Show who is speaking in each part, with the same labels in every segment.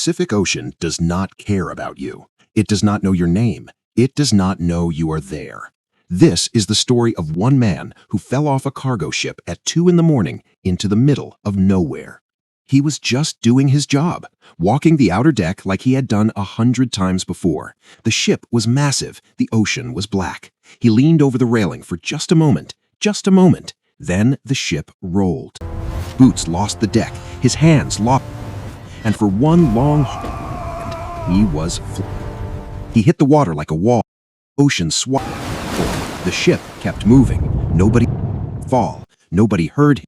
Speaker 1: Pacific Ocean does not care about you. It does not know your name. It does not know you are there. This is the story of one man who fell off a cargo ship at 2 in the morning into the middle of nowhere. He was just doing his job, walking the outer deck like he had done 100 times before. The ship was massive. The ocean was black. He leaned over the railing for just a moment. Then the ship rolled. Boots lost the deck. His hands locked. And for one long hand, he was He hit the water like a wall. Ocean swallowed. The ship kept moving. Nobody fall. Nobody heard him.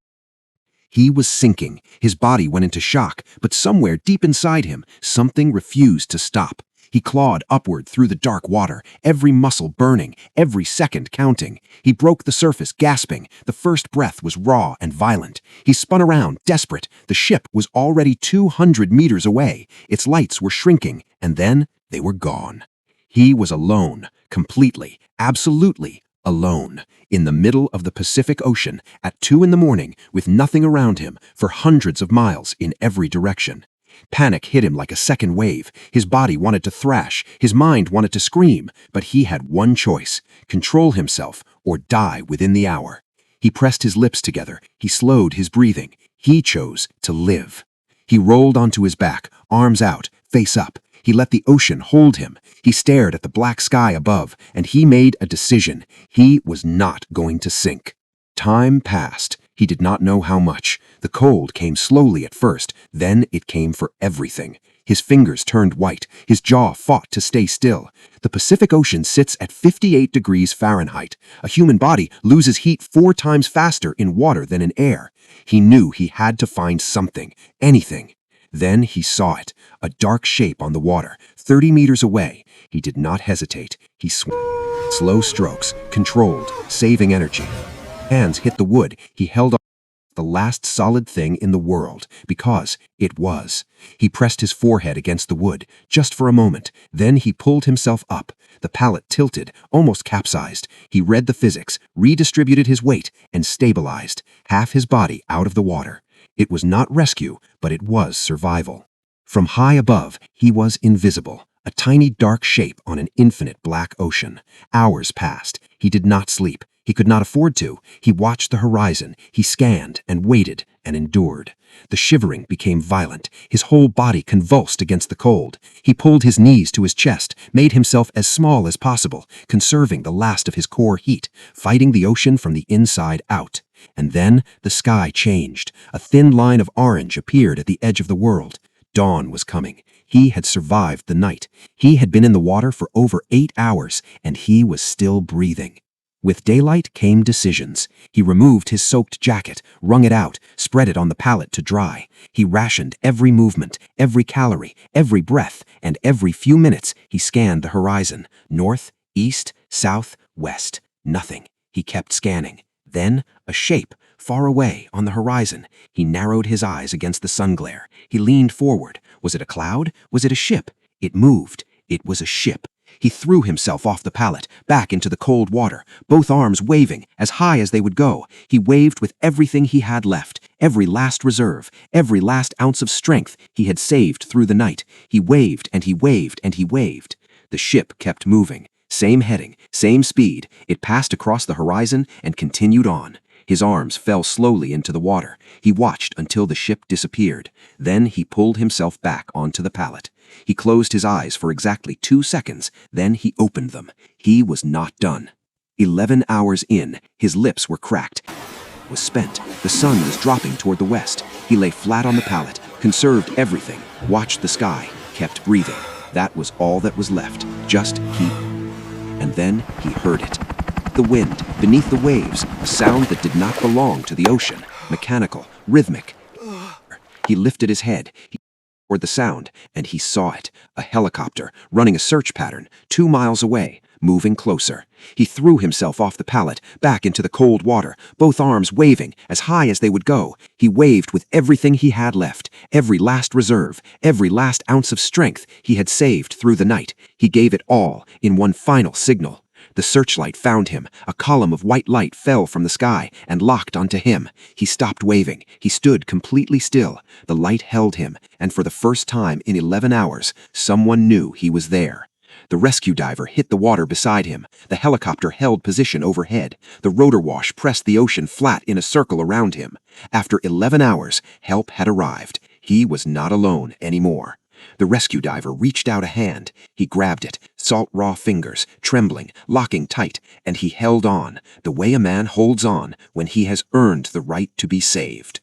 Speaker 1: He was sinking. His body went into shock, but somewhere deep inside him, something refused to stop. He clawed upward through the dark water, every muscle burning, every second counting. He broke the surface, gasping. The first breath was raw and violent. He spun around, desperate. The ship was already 200 meters away. Its lights were shrinking, and then they were gone. He was alone, completely, absolutely alone, in the middle of the Pacific Ocean at 2 in the morning with nothing around him for hundreds of miles in every direction. Panic hit him like a second wave. His body wanted to thrash. His mind wanted to scream. But he had one choice: control himself or die within the hour. He pressed his lips together. He slowed his breathing. He chose to live. He rolled onto his back, arms out, face up. He let the ocean hold him. He stared at the black sky above, and he made a decision. He was not going to sink. Time passed. He did not know how much. The cold came slowly at first, then it came for everything. His fingers turned white. His jaw fought to stay still. The Pacific Ocean sits at 58 degrees Fahrenheit. A human body loses heat 4 times faster in water than in air. He knew he had to find something, anything. Then he saw it, a dark shape on the water, 30 meters away. He did not hesitate. He swam. Slow strokes, controlled, saving energy. Hands hit the wood. He held on the last solid thing in the world, because it was. He pressed his forehead against the wood, just for a moment. Then he pulled himself up. The pallet tilted, almost capsized. He read the physics, redistributed his weight, and stabilized, half his body out of the water. It was not rescue, but it was survival. From high above, he was invisible, a tiny dark shape on an infinite black ocean. Hours passed. He did not sleep. He could not afford to. He watched the horizon. He scanned and waited and endured. The shivering became violent. His whole body convulsed against the cold. He pulled his knees to his chest, made himself as small as possible, conserving the last of his core heat, fighting the ocean from the inside out. And then the sky changed. A thin line of orange appeared at the edge of the world. Dawn was coming. He had survived the night. He had been in the water for over 8 hours, and he was still breathing. With daylight came decisions. He removed his soaked jacket, wrung it out, spread it on the pallet to dry. He rationed every movement, every calorie, every breath, and every few minutes he scanned the horizon. North, east, south, west. Nothing. He kept scanning. Then a shape, far away on the horizon. He narrowed his eyes against the sun glare. He leaned forward. Was it a cloud? Was it a ship? It moved. It was a ship. He threw himself off the pallet, back into the cold water, both arms waving, as high as they would go. He waved with everything he had left, every last reserve, every last ounce of strength he had saved through the night. He waved and he waved and he waved. The ship kept moving. Same heading, same speed. It passed across the horizon and continued on. His arms fell slowly into the water. He watched until the ship disappeared. Then he pulled himself back onto the pallet. He closed his eyes for exactly 2 seconds. Then he opened them. He was not done. 11 hours in, his lips were cracked. He was spent. The sun was dropping toward the west. He lay flat on the pallet, conserved everything, watched the sky, kept breathing. That was all that was left. Just keep. And then he heard it. The wind, beneath the waves, a sound that did not belong to the ocean, mechanical, rhythmic. He lifted his head. He heard the sound, and he saw it, a helicopter running a search pattern 2 miles away, moving closer. He threw himself off the pallet, back into the cold water, both arms waving, as high as they would go. He waved with everything he had left, every last reserve, every last ounce of strength he had saved through the night. He gave it all in one final signal.
Speaker 2: The searchlight found him. A column of white light fell from the sky and locked onto him. He stopped waving. He stood completely still. The light held him, and for the first time in 11 hours, someone knew he was there. The rescue diver hit the water beside him. The helicopter held position overhead. The rotor wash pressed the ocean flat in a circle around him. After 11 hours, help had arrived. He was not alone anymore. The rescue diver reached out a hand. He grabbed it, salt raw fingers, trembling, locking tight, and he held on, the way a man holds on when he has earned the right to be saved.